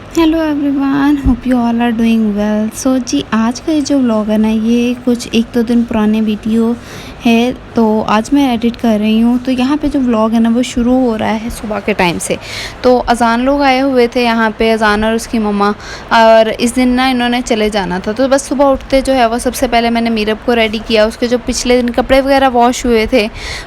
Hello everyone, hope you all are doing well. So ji, आज का ये जो व्लॉग है ना, ये कुछ 1-2 दिन पुराने वीडियो है। तो आज मैं एडिट कर रही हूँ। तो यहाँ पे जो व्लॉग है ना, वो शुरू हो रहा है सुबह के टाइम से। तो अज़ान लोग आए हुए थे यहाँ पे, अज़ान और उसकी मम्मा। और इस दिन ना इन्होंने चले जाना था, तो बस सुबह उठते जो है वो सबसे पहले मैंने मीरब को रेडी किया। उसके जो पिछले दिन कपड़े वगैरह वॉश हुए थे,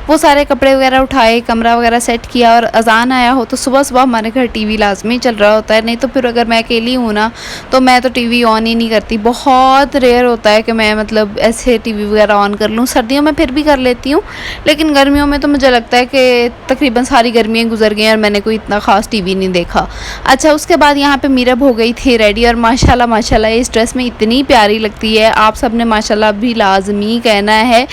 वो सारे कपड़े वगैरह उठाए, कमरा वगैरह सेट किया। और अज़ान आया हो तो सुबह सुबह हमारे घर टीवी लाजमी चल रहा होता है, नहीं तो फिर अगर मैं अकेली हूँ ना, तो मैं तो टीवी ऑन ही नहीं करती। बहुत रेयर होता है कि मैं मतलब ऐसे टीवी वगैरह ऑन कर लूँ। सर्दियों में फिर भी कर लेती हूँ, लेकिन गर्मियों में तो मुझे लगता है कि तकरीबन सारी गर्मियाँ गुजर गई और मैंने कोई इतना ख़ास टीवी नहीं देखा। अच्छा, उसके बाद यहाँ पे मीरब हो गई थी रेडी, और माशाल्लाह माशाल्लाह इस ड्रेस में इतनी प्यारी लगती है। आप सब ने माशाल्लाह भी लाजमी कहना है।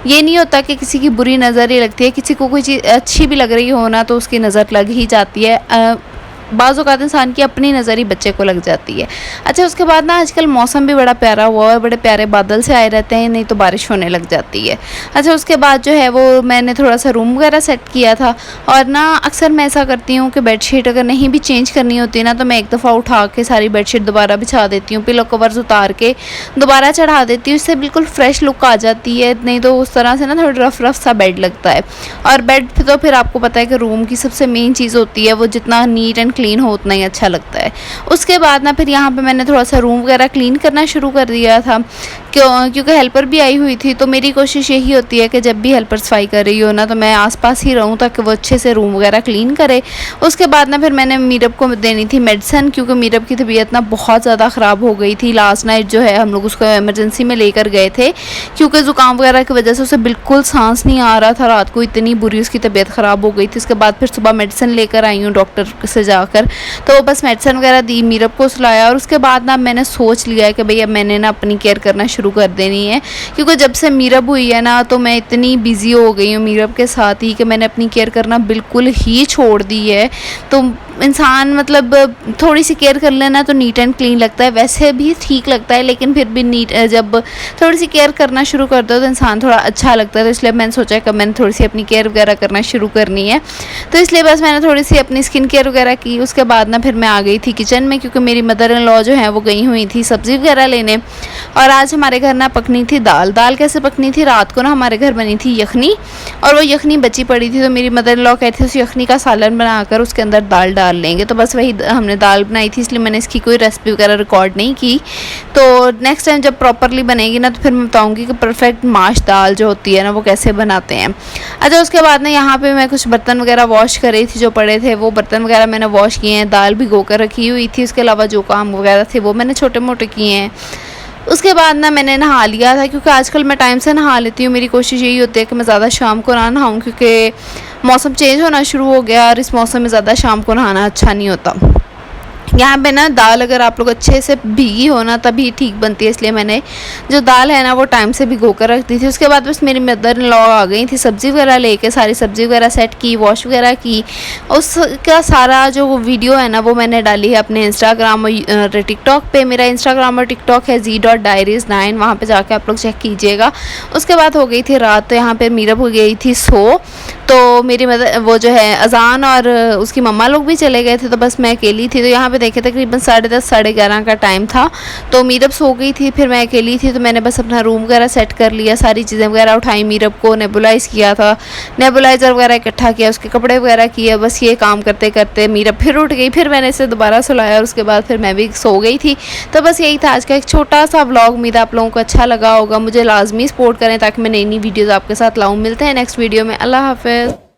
ये नहीं होता कि किसी की बुरी नज़र ही लगती है, किसी को कोई चीज़ अच्छी भी लग रही हो ना, तो उसकी नज़र लग ही जाती है। बाज़ औक़ात इंसान की अपनी नज़र ही बच्चे को लग जाती है। अच्छा, उसके बाद ना आजकल मौसम भी बड़ा प्यारा हुआ है, बड़े प्यारे बादल से आए रहते हैं, नहीं तो बारिश होने लग जाती है। अच्छा, उसके बाद जो है वो मैंने थोड़ा सा रूम वगैरह सेट किया था। और ना अक्सर मैं ऐसा करती हूँ कि बेडशीट अगर नहीं भी चेंज करनी होती ना, तो मैं एक दफ़ा उठा के सारी बेडशीट दोबारा बिछा देती हूँ, पिलो कवर्स उतार के दोबारा चढ़ा देती हूँ। इससे बिल्कुल फ्रेश लुक आ जाती है, नहीं तो उस तरह से ना थोड़ा रफ रफ सा बेड लगता है। और बेड तो फिर आपको पता है कि रूम की सबसे मेन चीज़ होती है, वो जितना नीट एंड क्लीन हो उतना ही अच्छा लगता है। उसके बाद ना फिर यहाँ पे मैंने थोड़ा सा रूम वगैरह क्लीन करना शुरू कर दिया था, क्योंकि हेल्पर भी आई हुई थी। तो मेरी कोशिश यही होती है कि जब भी हेल्पर सफाई कर रही हो ना, तो मैं आसपास ही रहूँ ताकि वो अच्छे से रूम वगैरह क्लीन करे। उसके बाद ना फिर मैंने मीरब को देनी थी मेडिसन, क्योंकि मीरब की तबीयत ना बहुत ज़्यादा ख़राब हो गई थी। लास्ट नाइट जो है हम लोग उसको एमरजेंसी में लेकर गए थे, क्योंकि ज़ुकाम वगैरह की वजह से उसे बिल्कुल सांस नहीं आ रहा था। रात को इतनी बुरी उसकी तबीयत ख़राब हो गई थी। उसके बाद फिर सुबह मेडिसिन लेकर आई हूँ डॉक्टर से जाकर, तो बस मेडिसिन वगैरह दी, मीरब को सुलाया। और उसके बाद ना मैंने सोच लिया है कि भाई अब मैंने ना अपनी केयर करना शुरू कर देनी है, क्योंकि जब से मीरब हुई है ना, तो मैं इतनी बिज़ी हो गई हूँ मीरब के साथ ही कि मैंने अपनी केयर करना बिल्कुल ही छोड़ दी है। तो इंसान मतलब थोड़ी सी केयर कर लेना तो नीट एंड क्लीन लगता है, वैसे भी ठीक लगता है, लेकिन फिर भी जब थोड़ी सी केयर करना शुरू कर दो तो इंसान थोड़ा अच्छा लगता है। तो इसलिए मैंने सोचा कि मैंने थोड़ी सी अपनी केयर वगैरह करना शुरू करनी है, तो इसलिए बस मैंने थोड़ी सी अपनी स्किन केयर वगैरह की। उसके बाद ना फिर मैं आ गई थी किचन में, क्योंकि मेरी मदर इन लॉ जो है वो गई हुई थी सब्ज़ी वगैरह लेने। और आज हमारे घर ना पकनी थी दाल। दाल कैसे पकनी थी, रात को ना हमारे घर बनी थी यखनी, और वो यखनी बची पड़ी थी। तो मेरी मदर इन लॉ कहती थी उस यखनी का सालन बनाकर उसके अंदर दाल डाल लेंगे। तो बस वही हमने दाल बनाई थी, इसलिए मैंने इसकी कोई रेसिपी वगैरह रिकॉर्ड नहीं की। तो नेक्स्ट टाइम जब प्रॉपरली बनेगी ना, तो फिर मैं बताऊंगी कि परफेक्ट माश दाल जो होती है ना, वो कैसे बनाते हैं। अच्छा, उसके बाद ना यहाँ पे मैं कुछ बर्तन वगैरह वॉश कर रही थी, जो पड़े थे वो बर्तन वगैरह मैंने वॉश किए हैं। दाल भिगो कर रखी हुई थी, उसके अलावा जो काम वगैरह थे वो मैंने छोटे मोटे किए हैं। उसके बाद ना मैंने नहा लिया था, क्योंकि आजकल मैं टाइम से नहा लेती हूँ। मेरी कोशिश यही होती है कि मैं ज़्यादा शाम को ना नहाऊँ, क्योंकि मौसम चेंज होना शुरू हो गया और इस मौसम में ज़्यादा शाम को नहाना अच्छा नहीं होता। यहाँ पे ना दाल अगर आप लोग अच्छे से भीगी हो ना, तभी ठीक बनती है, इसलिए मैंने जो दाल है ना वो टाइम से भिगो कर रख दी थी। उसके बाद बस मेरी मदर इन लॉ आ गई थी सब्ज़ी वगैरह लेके, सारी सब्ज़ी वगैरह सेट की, वॉश वगैरह की। उसका सारा जो वीडियो है ना, वो मैंने डाली है अपने इंस्टाग्राम और टिकटॉक पे। मेरा इंस्टाग्राम और टिकटॉक है z.diaries9, वहाँ पर जाके आप लोग चेक कीजिएगा। उसके बाद हो गई थी रात, तो यहाँ पर मीरब हो गई थी सो। तो मेरी मदर वो जो है अज़ान और उसकी मम्मा लोग भी चले गए थे, तो बस मैं अकेली थी। तो यहाँ पे देखे तकरीबन 10:30 11:30 का टाइम था, तो मीरब सो गई थी, फिर मैं अकेली थी। तो मैंने बस अपना रूम वगैरह सेट कर लिया, सारी चीज़ें वगैरह उठाई, मीरब को नेबुलाइज़ किया था, नेबुलाइज़र वगैरह इकट्ठा किया, उसके कपड़े वगैरह किए। बस ये काम करते करते मीरब फिर उठ गई, फिर मैंने इसे दोबारा सुलाया और उसके बाद फिर मैं भी सो गई थी। तो बस यही था आज का एक छोटा सा व्लॉग। उम्मीद आप लोगों को अच्छा लगा होगा। मुझे लाजमी सपोर्ट करें ताकि मैं नई नई वीडियोज़ आपके साथ लाऊँ। मिलते हैं नेक्स्ट वीडियो में। अल्लाह हाफ़िज़।